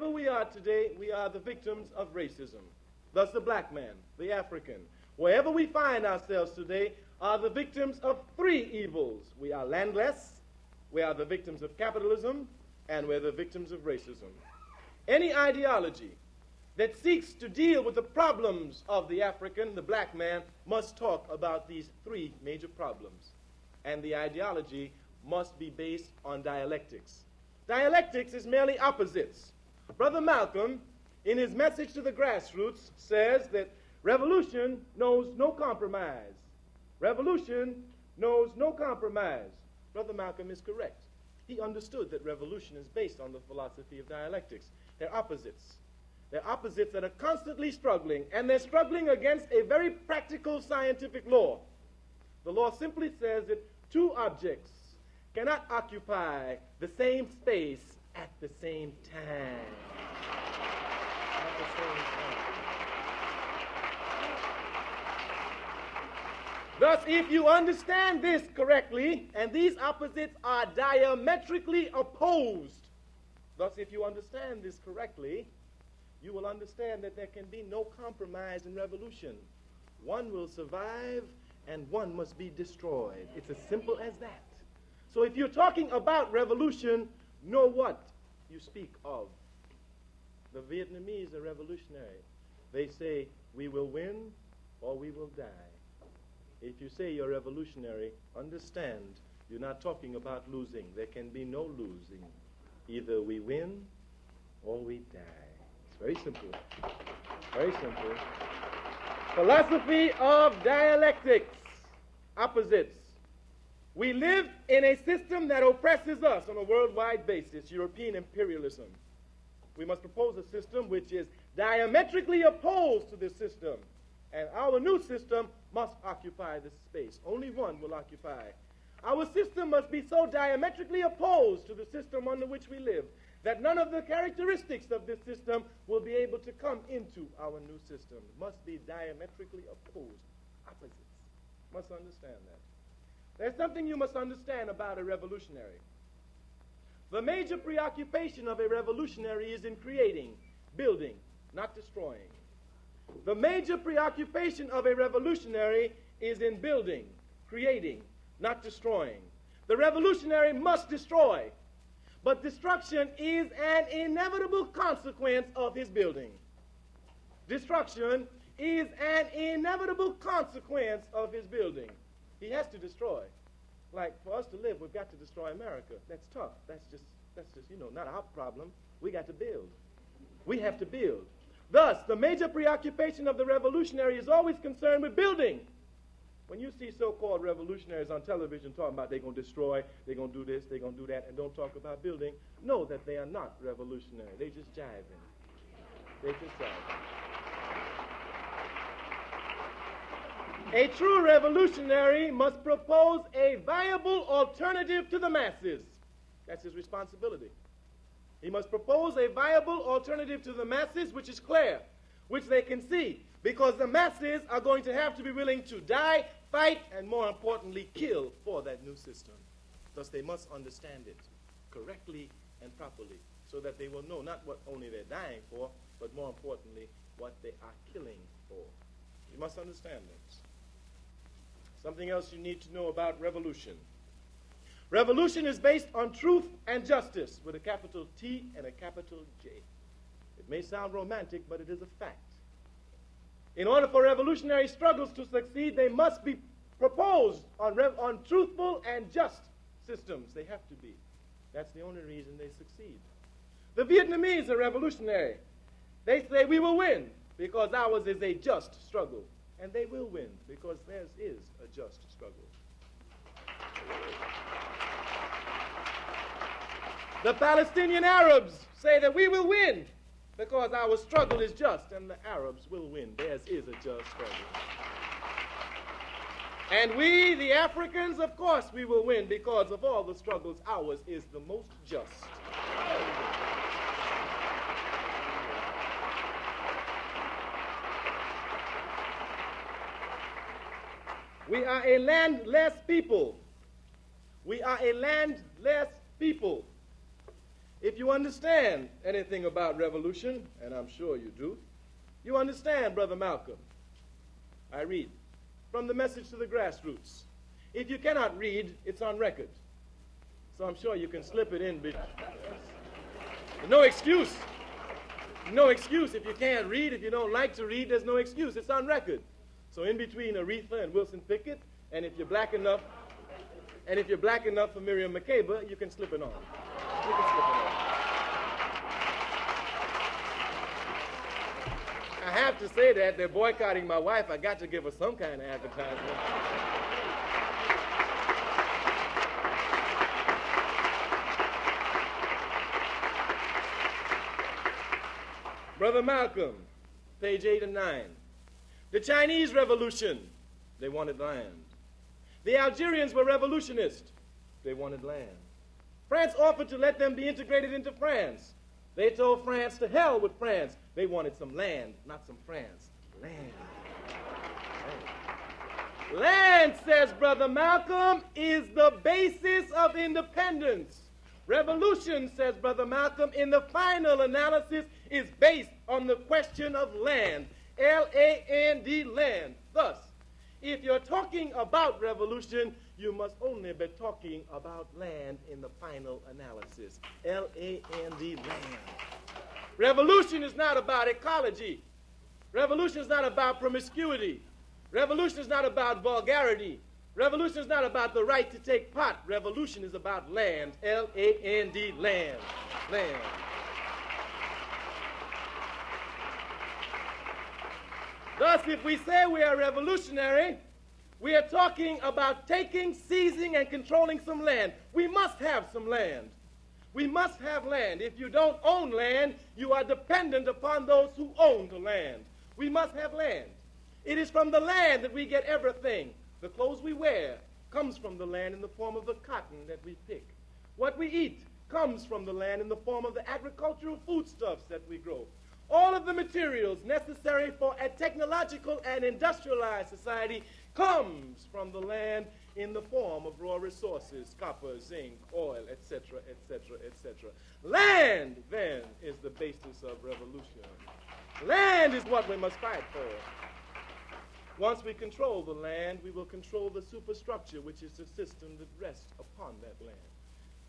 wherever we are today, we are the victims of racism. Thus the black man, the African, wherever we find ourselves today, are the victims of three evils. We are landless, we are the victims of capitalism, and we're the victims of racism. Any ideology that seeks to deal with the problems of the African, the black man, must talk about these three major problems. And the ideology must be based on dialectics. Dialectics is merely opposites. Brother Malcolm, in his message to the grassroots, says that revolution knows no compromise. Revolution knows no compromise. Brother Malcolm is correct. He understood that revolution is based on the philosophy of dialectics. They're opposites. They're opposites that are constantly struggling, and they're struggling against a very practical scientific law. The law simply says that two objects cannot occupy the same space at the same time. At the same time. Thus, if you understand this correctly, and these opposites are diametrically opposed, thus, if you understand this correctly, you will understand that there can be no compromise in revolution. One will survive, and one must be destroyed. It's as simple as that. So if you're talking about revolution, know what you speak of. The Vietnamese are revolutionary. They say, we will win or we will die. If you say you're revolutionary, understand you're not talking about losing. There can be no losing. Either we win or we die. It's very simple. Very simple. Philosophy of dialectics. Opposites. We live in a system that oppresses us on a worldwide basis, European imperialism. We must propose a system which is diametrically opposed to this system. And our new system must occupy this space. Only one will occupy. Our system must be so diametrically opposed to the system under which we live that none of the characteristics of this system will be able to come into our new system. It must be diametrically opposed. Opposites. Must understand that. There's something you must understand about a revolutionary. The major preoccupation of a revolutionary is in creating, building, not destroying. The major preoccupation of a revolutionary is in building, creating, not destroying. The revolutionary must destroy, but destruction is an inevitable consequence of his building. Destruction is an inevitable consequence of his building. He has to destroy. Like, for us to live, we've got to destroy America. That's tough. That's just, not our problem. We got to build. We have to build. Thus, the major preoccupation of the revolutionary is always concerned with building. When you see so-called revolutionaries on television talking about they're going to destroy, they're going to do this, they're going to do that, and don't talk about building, know that they are not revolutionary. They're just jiving. They're just jiving. A true revolutionary must propose a viable alternative to the masses. That's his responsibility. He must propose a viable alternative to the masses which is clear, which they can see, because the masses are going to have to be willing to die, fight, and more importantly, kill for that new system. Thus, they must understand it correctly and properly so that they will know not what only they're dying for, but more importantly, what they are killing for. You must understand this. Something else you need to know about revolution. Revolution is based on truth and justice with a capital T and a capital J. It may sound romantic, but it is a fact. In order for revolutionary struggles to succeed, they must be proposed on truthful and just systems. They have to be. That's the only reason they succeed. The Vietnamese are revolutionary. They say we will win because ours is a just struggle. And they will win because theirs is a just struggle. The Palestinian Arabs say that we will win because our struggle is just, and the Arabs will win. Theirs is a just struggle. And we, the Africans, of course, we will win because of all the struggles, ours is the most just. We are a landless people. We are a landless people. If you understand anything about revolution, and I'm sure you do, you understand, Brother Malcolm. I read from the Message to the Grassroots. If you cannot read, it's on record. So I'm sure you can slip it in. No excuse. No excuse. If you can't read, if you don't like to read, there's no excuse. It's on record. So in between Aretha and Wilson Pickett, and if you're black enough for Miriam Makeba, you can slip it on. You can slip it on. I have to say that they're boycotting my wife. I got to give her some kind of advertisement. Brother Malcolm, page 8 and 9. The Chinese Revolution, they wanted land. The Algerians were revolutionists. They wanted land. France offered to let them be integrated into France. They told France to hell with France. They wanted some land, not some France. Land. Land. Land, says Brother Malcolm, is the basis of independence. Revolution, says Brother Malcolm, in the final analysis is based on the question of land. L-A-N-D, land. Thus, if you're talking about revolution, you must only be talking about land in the final analysis. L-A-N-D, land. Revolution is not about ecology. Revolution is not about promiscuity. Revolution is not about vulgarity. Revolution is not about the right to take pot. Revolution is about land. L-A-N-D, land. Land. Thus, if we say we are revolutionary, we are talking about taking, seizing, and controlling some land. We must have some land. We must have land. If you don't own land, you are dependent upon those who own the land. We must have land. It is from the land that we get everything. The clothes we wear comes from the land in the form of the cotton that we pick. What we eat comes from the land in the form of the agricultural foodstuffs that we grow. All of the materials necessary for a technological and industrialized society comes from the land in the form of raw resources, copper, zinc, oil, etc., etc., etc. Land, then, is the basis of revolution. Land is what we must fight for. Once we control the land, we will control the superstructure, which is the system that rests upon that land.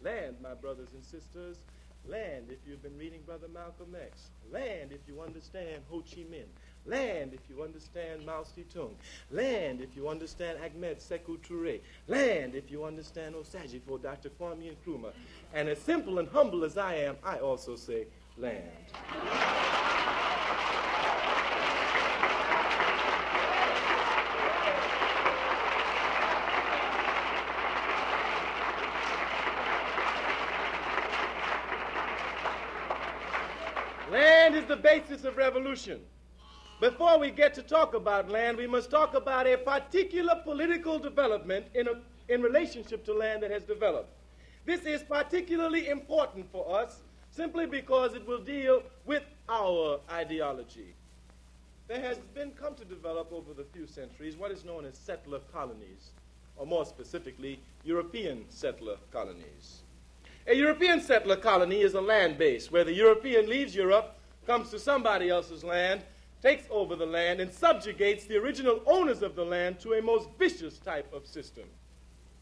Land, my brothers and sisters, land if you've been reading Brother Malcolm X. Land if you understand Ho Chi Minh. Land if you understand Mao Zedong. Land if you understand Ahmed Sekou Ture. Land if you understand Osajifo, Dr. Kwame Nkrumah. And as simple and humble as I am, I also say land. Land is the basis of revolution. Before we get to talk about land, we must talk about a particular political development in relationship to land that has developed. This is particularly important for us simply because it will deal with our ideology. There has come to develop over the few centuries what is known as settler colonies, or more specifically, European settler colonies. A European settler colony is a land base where the European leaves Europe, comes to somebody else's land, takes over the land, and subjugates the original owners of the land to a most vicious type of system.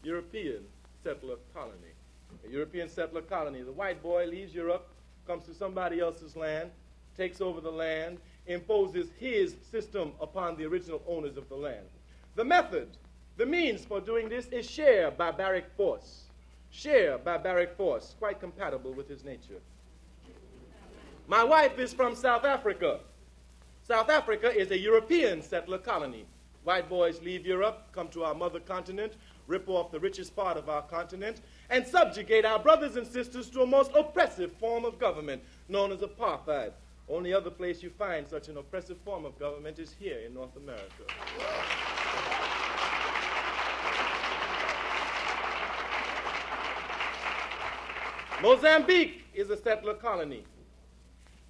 European settler colony. A European settler colony. The white boy leaves Europe, comes to somebody else's land, takes over the land, imposes his system upon the original owners of the land. The method, the means for doing this is sheer barbaric force. Sheer barbaric force, quite compatible with his nature. My wife is from South Africa. South Africa is a European settler colony. White boys leave Europe, come to our mother continent, rip off the richest part of our continent, and subjugate our brothers and sisters to a most oppressive form of government known as apartheid. Only other place you find such an oppressive form of government is here in North America. Mozambique is a settler colony.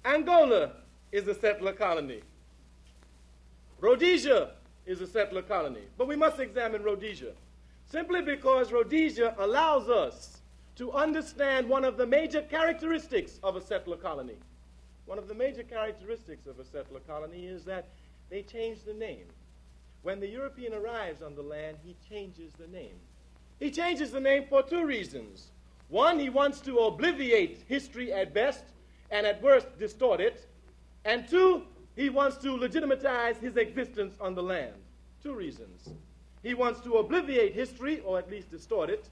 Angola is a settler colony. Rhodesia is a settler colony. But we must examine Rhodesia, simply because Rhodesia allows us to understand one of the major characteristics of a settler colony. One of the major characteristics of a settler colony is that they change the name. When the European arrives on the land, he changes the name. He changes the name for two reasons. One, he wants to obviate history at best and at worst distort it. And two, he wants to legitimatize his existence on the land. Two reasons. He wants to obviate history, or at least distort it.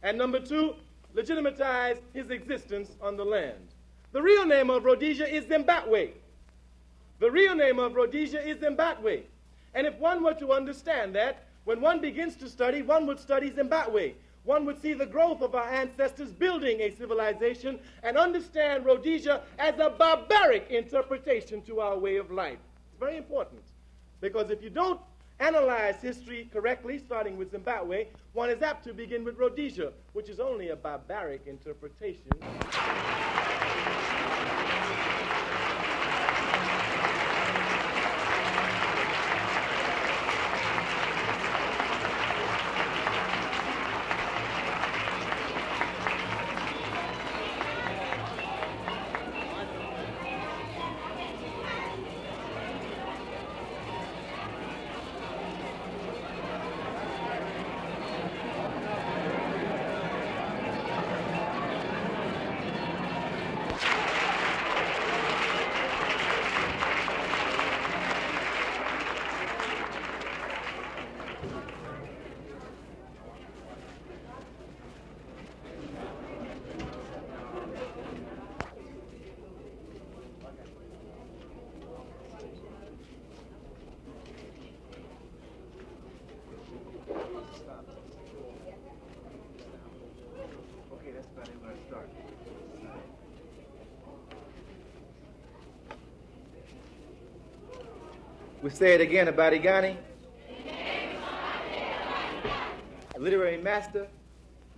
And number two, legitimatize his existence on the land. The real name of Rhodesia is Zimbabwe. The real name of Rhodesia is Zimbabwe. And if one were to understand that, when one begins to study, one would study Zimbabwe. One would see the growth of our ancestors building a civilization and understand Rhodesia as a barbaric interpretation to our way of life. It's very important, because if you don't analyze history correctly, starting with Zimbabwe, one is apt to begin with Rhodesia, which is only a barbaric interpretation. We say it again about Igani. A literary master,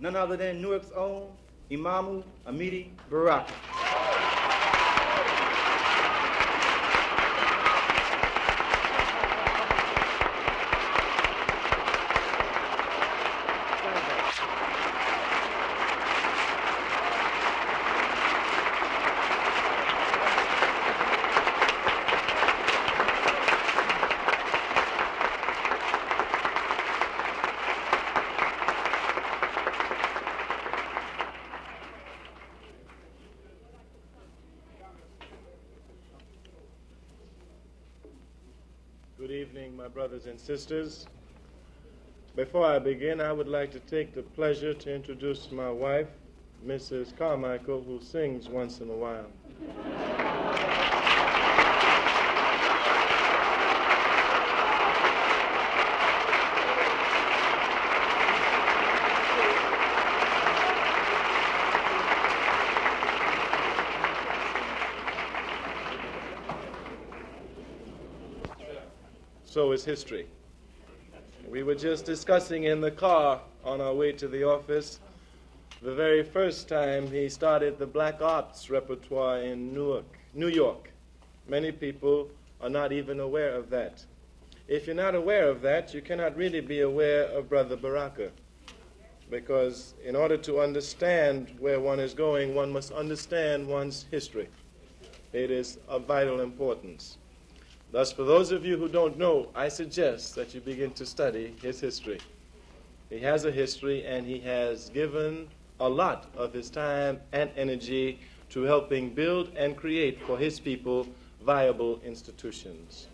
none other than Newark's own Imamu Amiri Baraka. Good evening, my brothers and sisters. Before I begin, I would like to take the pleasure to introduce my wife, Mrs. Carmichael, who sings once in a while. So is history. We were just discussing in the car on our way to the office the very first time he started the black arts repertoire in New York. Many people are not even aware of that. If you're not aware of that, you cannot really be aware of Brother Baraka, because in order to understand where one is going, one must understand one's history. It is of vital importance. Thus, for those of you who don't know, I suggest that you begin to study his history. He has a history, and he has given a lot of his time and energy to helping build and create for his people viable institutions.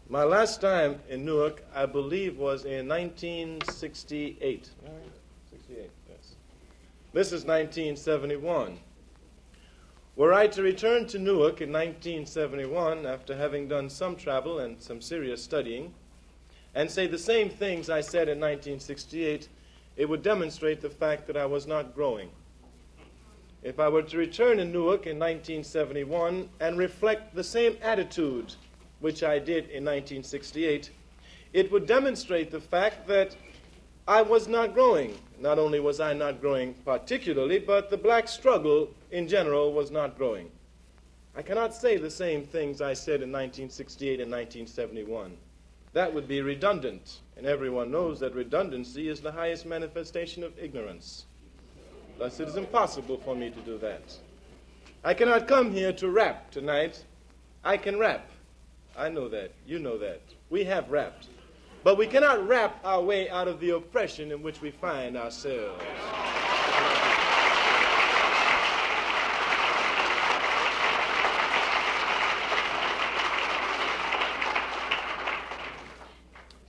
My last time in Newark, I believe, was in 1968. 68, yes. This is 1971. Were I to return to Newark in 1971, after having done some travel and some serious studying, and say the same things I said in 1968, it would demonstrate the fact that I was not growing. If I were to return to Newark in 1971 and reflect the same attitude which I did in 1968, it would demonstrate the fact that I was not growing. Not only was I not growing particularly, but the black struggle in general was not growing. I cannot say the same things I said in 1968 and 1971. That would be redundant, and everyone knows that redundancy is the highest manifestation of ignorance. Thus, it is impossible for me to do that. I cannot come here to rap tonight. I can rap. I know that. You know that. We have rapped. But we cannot rap our way out of the oppression in which we find ourselves.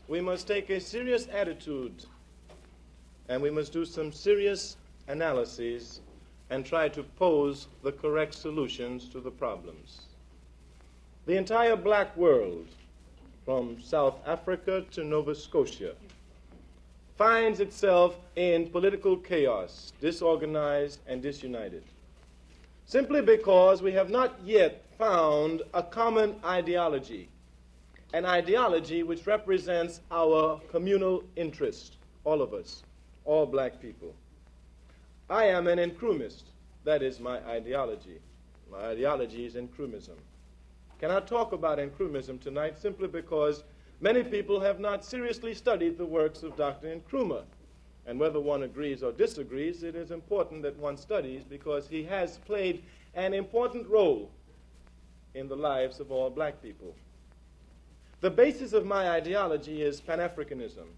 We must take a serious attitude, and we must do some serious analyses and try to pose the correct solutions to the problems. The entire black world, from South Africa to Nova Scotia, finds itself in political chaos, disorganized and disunited, simply because we have not yet found a common ideology, an ideology which represents our communal interest, all of us, all black people. I am an Nkrumahist. That is my ideology. My ideology is Nkrumahism. Cannot talk about Nkrumahism tonight simply because many people have not seriously studied the works of Dr. Nkrumah. And whether one agrees or disagrees, it is important that one studies because he has played an important role in the lives of all black people. The basis of my ideology is Pan-Africanism.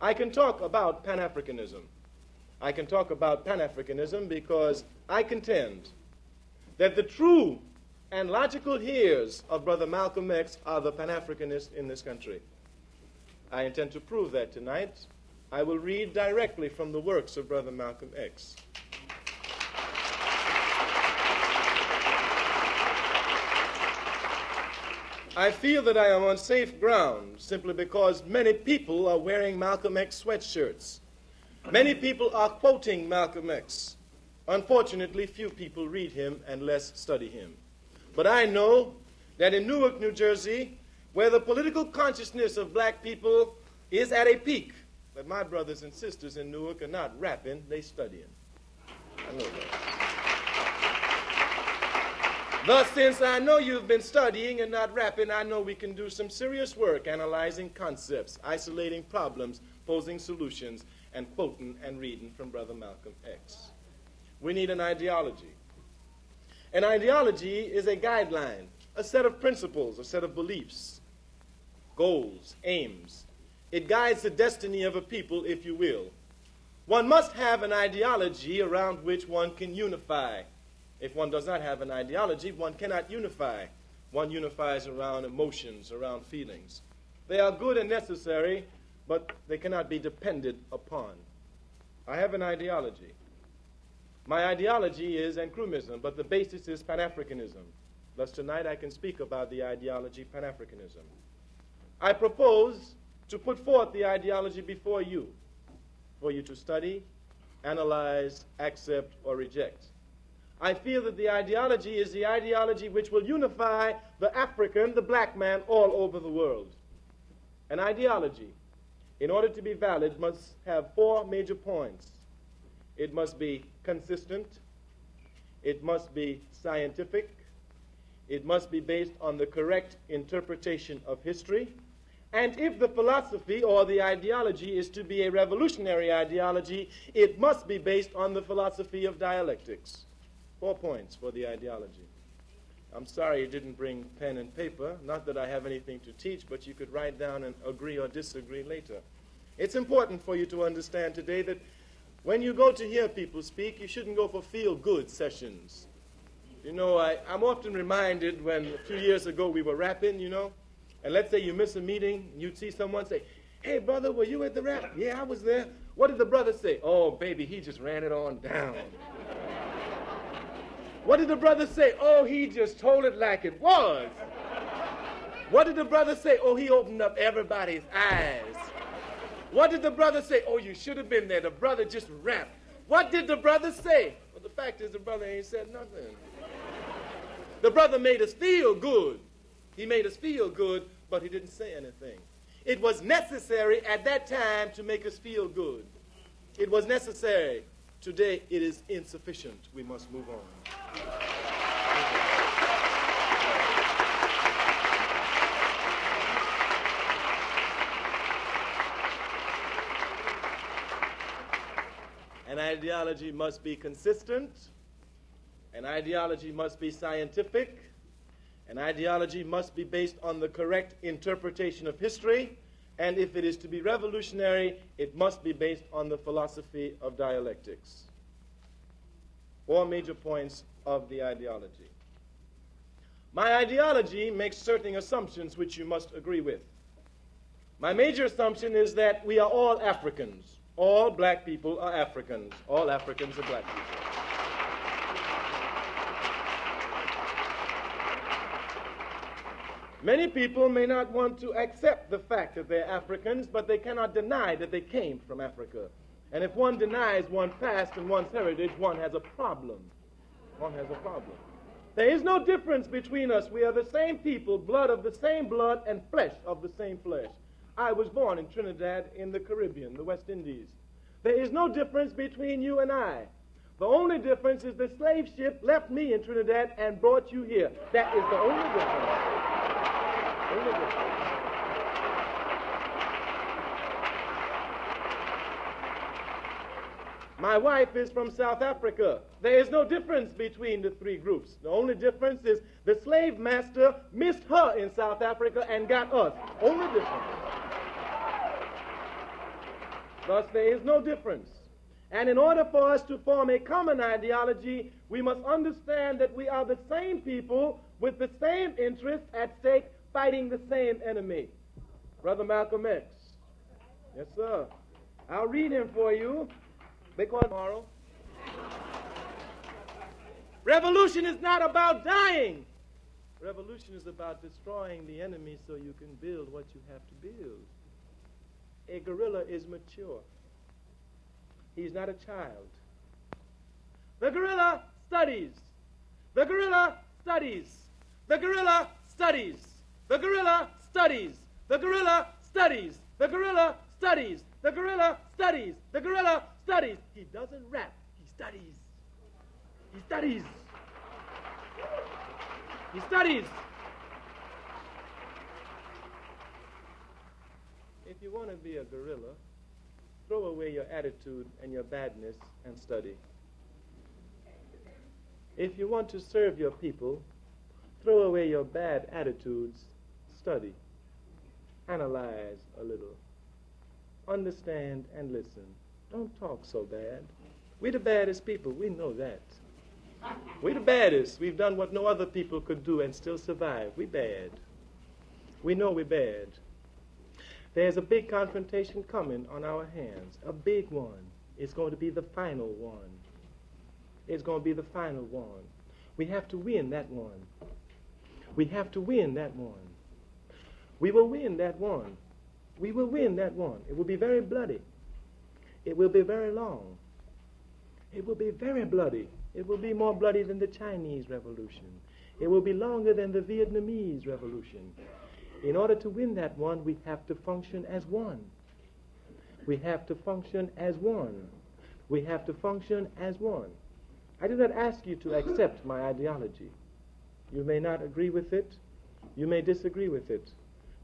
I can talk about Pan-Africanism. I can talk about Pan-Africanism because I contend that the true and logical hearers of Brother Malcolm X are the Pan-Africanists in this country. I intend to prove that tonight. I will read directly from the works of Brother Malcolm X. I feel that I am on safe ground simply because many people are wearing Malcolm X sweatshirts. Many people are quoting Malcolm X. Unfortunately, few people read him and less study him. But I know that in Newark, New Jersey, where the political consciousness of black people is at a peak, that my brothers and sisters in Newark are not rapping, they studying. I know that. Thus, since I know you've been studying and not rapping, I know we can do some serious work analyzing concepts, isolating problems, posing solutions, and quoting and reading from Brother Malcolm X. We need an ideology. An ideology is a guideline, a set of principles, a set of beliefs, goals, aims. It guides the destiny of a people, if you will. One must have an ideology around which one can unify. If one does not have an ideology, one cannot unify. One unifies around emotions, around feelings. They are good and necessary, but they cannot be depended upon. I have an ideology. My ideology is Nkrumahism, but the basis is Pan-Africanism. Thus, tonight I can speak about the ideology Pan-Africanism. I propose to put forth the ideology before you, for you to study, analyze, accept, or reject. I feel that the ideology is the ideology which will unify the African, the black man, all over the world. An ideology, in order to be valid, must have four major points. It must be consistent, it must be scientific, it must be based on the correct interpretation of history, and if the philosophy or the ideology is to be a revolutionary ideology, it must be based on the philosophy of dialectics. 4 points for the ideology. I'm sorry you didn't bring pen and paper. Not that I have anything to teach, but you could write down and agree or disagree later. It's important for you to understand today that when you go to hear people speak, you shouldn't go for feel-good sessions. You know, I'm often reminded when a few years ago we were rapping, you know, and let's say you miss a meeting, you'd see someone say, "Hey, brother, were you at the rap?" "Yeah, I was there." "What did the brother say?" "Oh, baby, he just ran it on down." "What did the brother say?" "Oh, he just told it like it was." "What did the brother say?" "Oh, he opened up everybody's eyes." "What did the brother say?" "Oh, you should have been there. The brother just rapped." "What did the brother say?" Well, the fact is the brother ain't said nothing. The brother made us feel good. He made us feel good, but he didn't say anything. It was necessary at that time to make us feel good. It was necessary. Today, it is insufficient. We must move on. And ideology must be consistent, an ideology must be scientific, an ideology must be based on the correct interpretation of history, and if it is to be revolutionary, it must be based on the philosophy of dialectics. 4 major points of the ideology. My ideology makes certain assumptions which you must agree with. My major assumption is that we are all Africans. All black people are Africans. All Africans are black people. Many people may not want to accept the fact that they're Africans, but they cannot deny that they came from Africa. And if one denies one's past and one's heritage, one has a problem. One has a problem. There is no difference between us. We are the same people, blood of the same blood, and flesh of the same flesh. I was born in Trinidad in the Caribbean, the West Indies. There is no difference between you and I. The only difference is the slave ship left me in Trinidad and brought you here. That is the only difference. Only difference. My wife is from South Africa. There is no difference between the 3 groups. The only difference is the slave master missed her in South Africa and got us. Only difference. Thus, there is no difference. And in order for us to form a common ideology, we must understand that we are the same people with the same interests at stake, fighting the same enemy. Brother Malcolm X. Yes, sir. I'll read him for you. Because tomorrow. Revolution is not about dying. Revolution is about destroying the enemy so you can build what you have to build. A guerrilla is mature. He's not a child. The guerrilla studies. The guerrilla studies. The guerrilla studies. The guerrilla studies. The guerrilla studies. The guerrilla studies. The guerrilla studies. The guerrilla studies. He doesn't rap. He studies. He studies. He studies. If you want to be a guerrilla, throw away your attitude and your badness and study. If you want to serve your people, throw away your bad attitudes, study. Analyze a little. Understand and listen. Don't talk so bad. We're the baddest people. We know that. We're the baddest. We've done what no other people could do and still survive. We bad. We know we're bad. There's a big confrontation coming on our hands. A big one. It's going to be the final one. It's going to be the final one. We have to win that one. We have to win that one. We will win that one. We will win that one. It will be very bloody. It will be very long. It will be very bloody. It will be more bloody than the Chinese Revolution. It will be longer than the Vietnamese Revolution. In order to win that one, we have to function as one. We have to function as one. We have to function as one. I do not ask you to accept my ideology. You may not agree with it. You may disagree with it.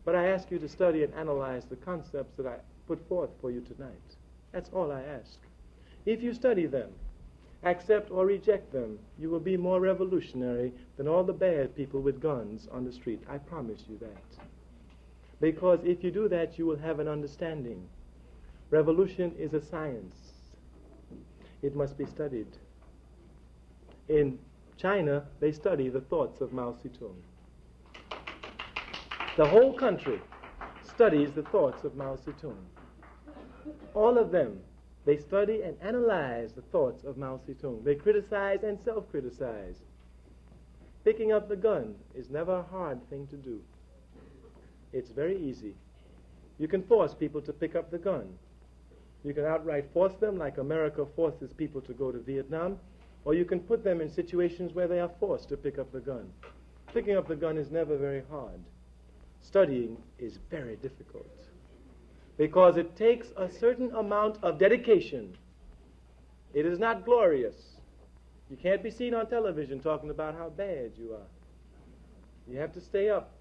But I ask you to study and analyze the concepts that I put forth for you tonight. That's all I ask. If you study them, accept or reject them, you will be more revolutionary than all the bad people with guns on the street. I promise you that. Because if you do that, you will have an understanding. Revolution is a science. It must be studied. In China, they study the thoughts of Mao Zedong. The whole country studies the thoughts of Mao Zedong. All of them, they study and analyze the thoughts of Mao Zedong. They criticize and self-criticize. Picking up the gun is never a hard thing to do. It's very easy. You can force people to pick up the gun. You can outright force them, like America forces people to go to Vietnam, or you can put them in situations where they are forced to pick up the gun. Picking up the gun is never very hard. Studying is very difficult because it takes a certain amount of dedication. It is not glorious. You can't be seen on television talking about how bad you are. You have to stay up,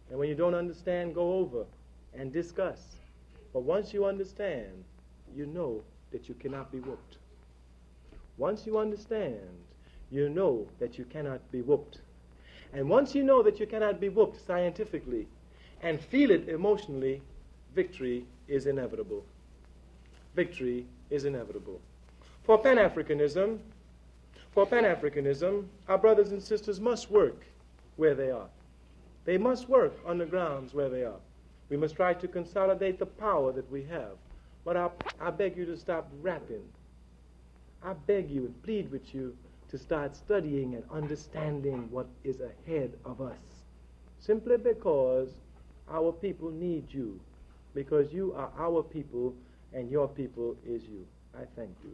and when you don't understand, go over and discuss. But once you understand, you know that you cannot be whooped. Once you understand, you know that you cannot be whooped. And once you know that you cannot be whooped scientifically and feel it emotionally, victory is inevitable. Victory is inevitable. For Pan-Africanism, our brothers and sisters must work where they are. They must work on the grounds where they are. We must try to consolidate the power that we have. But I beg you to stop rapping. I beg you and plead with you to start studying and understanding what is ahead of us. Simply because our people need you. Because you are our people and your people is you. I thank you.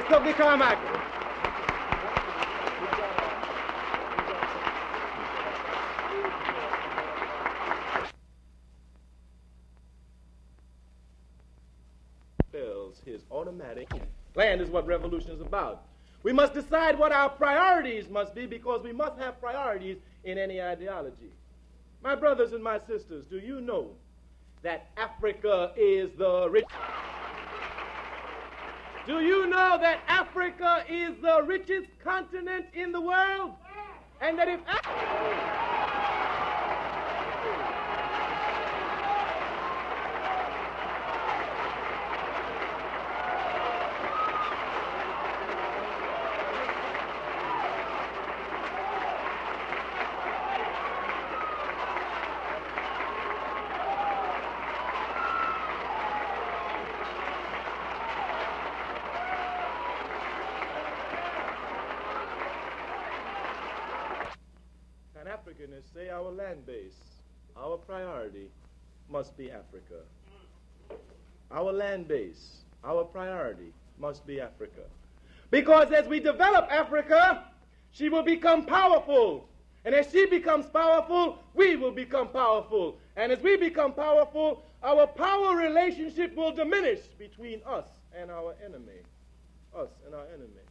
Stokely Carmichael. His automatic land is what revolution is about. We must decide what our priorities must be, because we must have priorities in any ideology. My brothers and my sisters, do you know that Africa is the rich? Do you know that Africa is the richest continent in the world? And that if Pan-Africanists say our land base, our priority must be Africa. Our land base, our priority must be Africa. Because as we develop Africa, she will become powerful. And as she becomes powerful, we will become powerful. And as we become powerful, our power relationship will diminish between us and our enemy. Us and our enemy.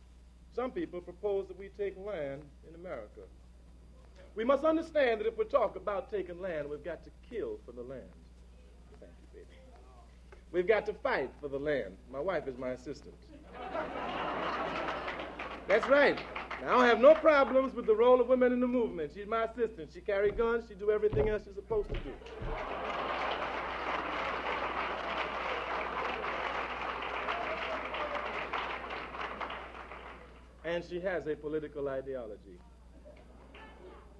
Some people propose that we take land in America. We must understand that if we talk about taking land, we've got to kill for the land. Thank you, baby. We've got to fight for the land. My wife is my assistant. That's right. Now, I don't have no problems with the role of women in the movement. She's my assistant. She carry guns. She do everything else she's supposed to do. And she has a political ideology,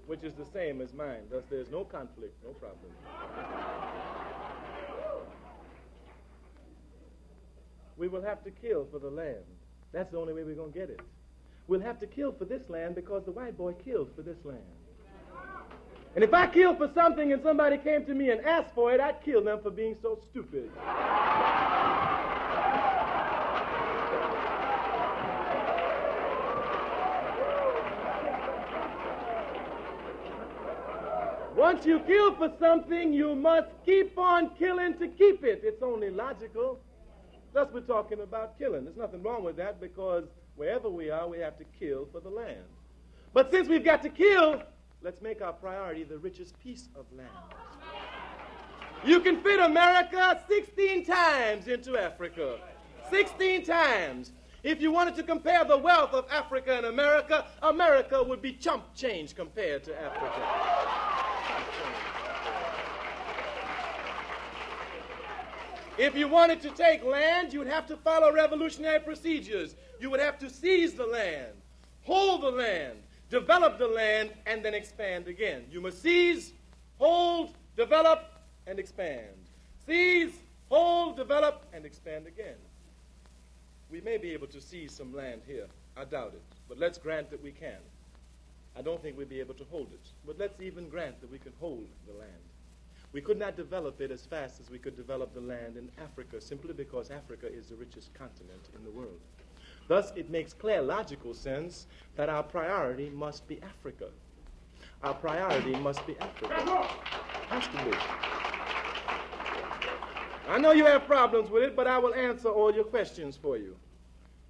which is the same as mine. Thus, there's no conflict, no problem. We will have to kill for the land. That's the only way we're going to get it. We'll have to kill for this land because the white boy killed for this land. And if I killed for something and somebody came to me and asked for it, I'd kill them for being so stupid. Once you kill for something, you must keep on killing to keep it. It's only logical. Thus, we're talking about killing. There's nothing wrong with that, because wherever we are, we have to kill for the land. But since we've got to kill, let's make our priority the richest piece of land. You can fit America 16 times into Africa. 16 times. If you wanted to compare the wealth of Africa and America, America would be chump change compared to Africa. If you wanted to take land, you would have to follow revolutionary procedures. You would have to seize the land, hold the land, develop the land, and then expand again. You must seize, hold, develop, and expand. Seize, hold, develop, and expand again. We may be able to seize some land here. I doubt it. But let's grant that we can. I don't think we'll be able to hold it. But let's even grant that we can hold the land. We could not develop it as fast as we could develop the land in Africa, simply because Africa is the richest continent in the world. Thus, it makes clear logical sense that our priority must be Africa. Our priority must be Africa. Has to be. I know you have problems with it, but I will answer all your questions for you.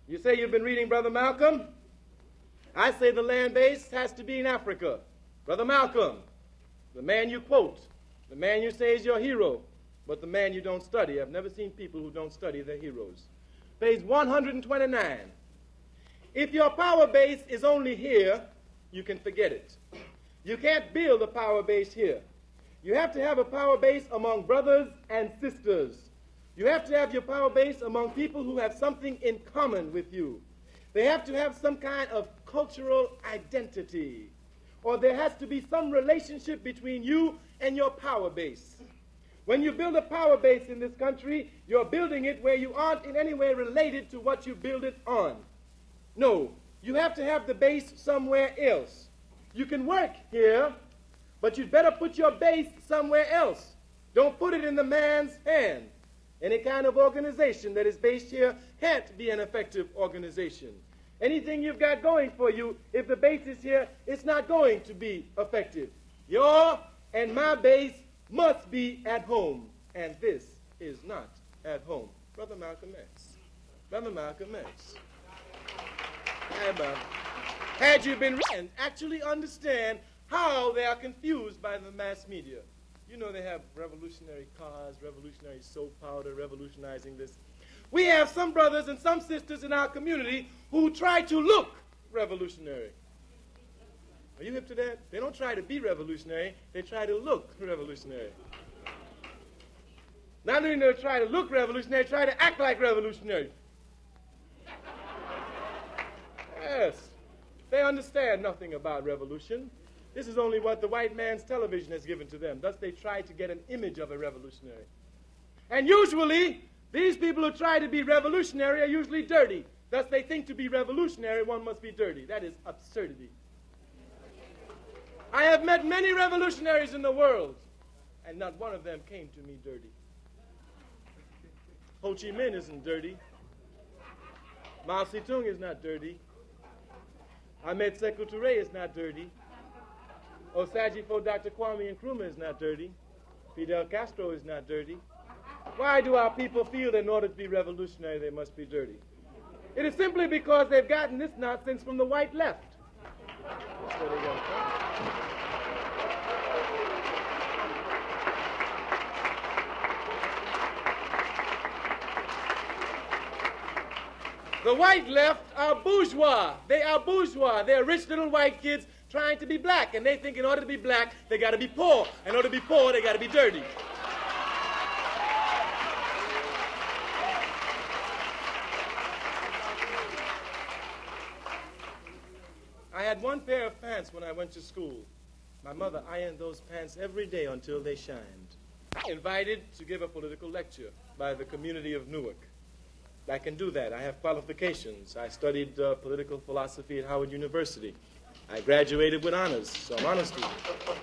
You say you've been reading Brother Malcolm? I say the land base has to be in Africa. Brother Malcolm, the man you quote, the man you say is your hero, but the man you don't study. I've never seen people who don't study their heroes. Page 129. If your power base is only here, you can forget it. You can't build a power base here. You have to have a power base among brothers and sisters. You have to have your power base among people who have something in common with you. They have to have some kind of cultural identity. Or there has to be some relationship between you and your power base. When you build a power base in this country, you're building it where you aren't in any way related to what you build it on. No, you have to have the base somewhere else. You can work here, but you'd better put your base somewhere else. Don't put it in the man's hand. Any kind of organization that is based here can't be an effective organization. Anything you've got going for you, if the base is here, it's not going to be effective. Your and my base must be at home, and this is not at home. Brother Malcolm X. Brother Malcolm X. Hey, brother. Had you been and actually understand how they are confused by the mass media. You know they have revolutionary cars, revolutionary soap powder, revolutionizing this. We have some brothers and some sisters in our community who try to look revolutionary. Are you hip to that? They don't try to be revolutionary, they try to look revolutionary. Not only do they try to look revolutionary, they try to act like revolutionary. Yes. They understand nothing about revolution. This is only what the white man's television has given to them. Thus, they try to get an image of a revolutionary. And usually, these people who try to be revolutionary are usually dirty. Thus, they think to be revolutionary, one must be dirty. That is absurdity. I have met many revolutionaries in the world, and not one of them came to me dirty. Ho Chi Minh isn't dirty. Mao Zedong is not dirty. Ahmed Sekou Ture is not dirty. Osajifo Dr. Kwame Nkrumah is not dirty. Fidel Castro is not dirty. Why do our people feel that in order to be revolutionary they must be dirty? It is simply because they've gotten this nonsense from the white left. That's where they got it from. The white left are bourgeois. They are bourgeois. They're rich little white kids trying to be black. And they think in order to be black, they got to be poor. In order to be poor, they got to be dirty. I had one pair of pants when I went to school. My mother ironed those pants every day until they shined. Invited to give a political lecture by the community of Newark. I can do that. I have qualifications. I studied political philosophy at Howard University. I graduated with honors, so I'm honest with you.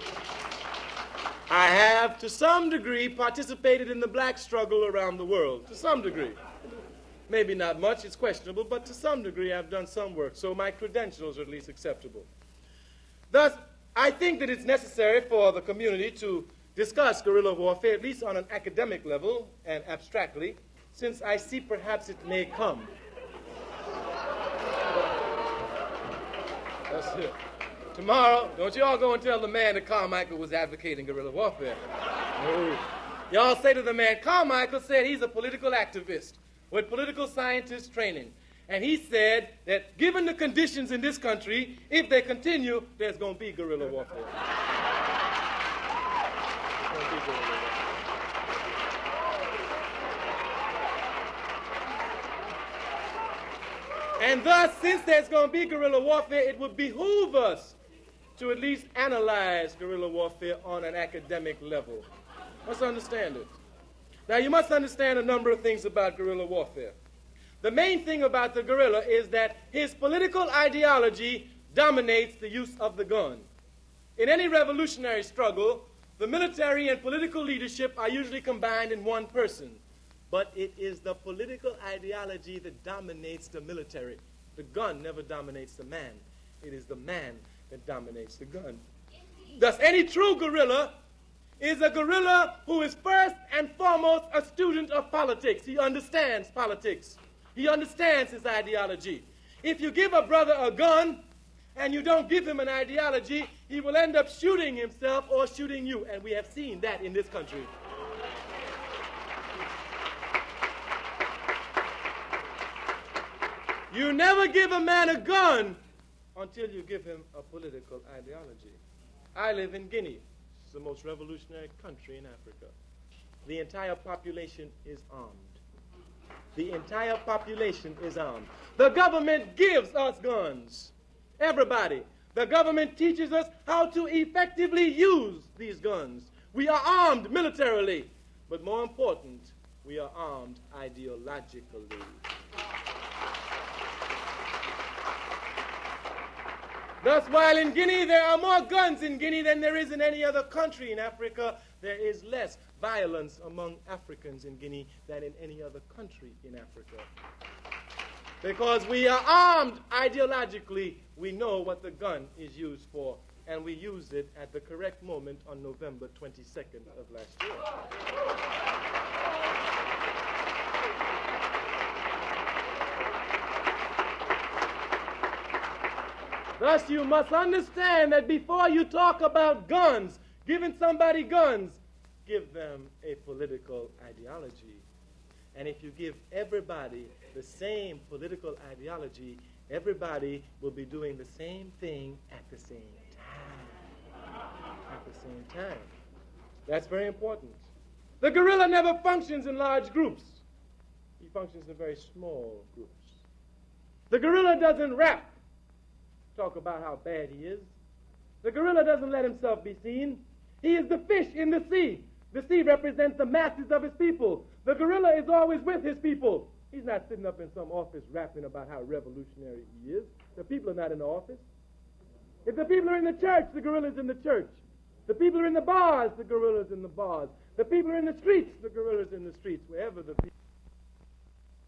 I have, to some degree, participated in the black struggle around the world, to some degree. Maybe not much, it's questionable, but to some degree I've done some work, so my credentials are at least acceptable. Thus, I think that it's necessary for the community to discuss guerrilla warfare, at least on an academic level and abstractly, since I see perhaps it may come. That's it. Tomorrow, don't you all go and tell the man that Carmichael was advocating guerrilla warfare. No. Y'all say to the man, Carmichael said he's a political activist with political scientist training. And he said that given the conditions in this country, if they continue, there's going to be guerrilla warfare. There's going to be guerrilla warfare. And thus, since there's going to be guerrilla warfare, it would behoove us to at least analyze guerrilla warfare on an academic level. Let's understand it. Now, you must understand a number of things about guerrilla warfare. The main thing about the guerrilla is that his political ideology dominates the use of the gun. In any revolutionary struggle, the military and political leadership are usually combined in one person. But it is the political ideology that dominates the military. The gun never dominates the man. It is the man that dominates the gun. Thus, any true guerrilla is a guerrilla who is first and foremost a student of politics. He understands politics. He understands his ideology. If you give a brother a gun and you don't give him an ideology, he will end up shooting himself or shooting you. And we have seen that in this country. You never give a man a gun until you give him a political ideology. I live in Guinea. It's the most revolutionary country in Africa. The entire population is armed. The entire population is armed. The government gives us guns. Everybody. The government teaches us how to effectively use these guns. We are armed militarily. But more important, we are armed ideologically. Thus, while in Guinea there are more guns in Guinea than there is in any other country in Africa, there is less violence among Africans in Guinea than in any other country in Africa. Because we are armed ideologically, we know what the gun is used for, and we used it at the correct moment on November 22nd of last year. Thus, you must understand that before you talk about guns, giving somebody guns, give them a political ideology. And if you give everybody the same political ideology, everybody will be doing the same thing at the same time. At the same time. That's very important. The guerrilla never functions in large groups. He functions in very small groups. The guerrilla doesn't rap. Talk about how bad he is. The guerrilla doesn't let himself be seen. He is the fish in the sea. The sea represents the masses of his people. The guerrilla is always with his people. He's not sitting up in some office rapping about how revolutionary he is. The people are not in the office. If the people are in the church, the guerrilla's in the church. The people are in the bars, the guerrilla's in the bars. The people are in the streets, the guerrilla's in the streets. Wherever the people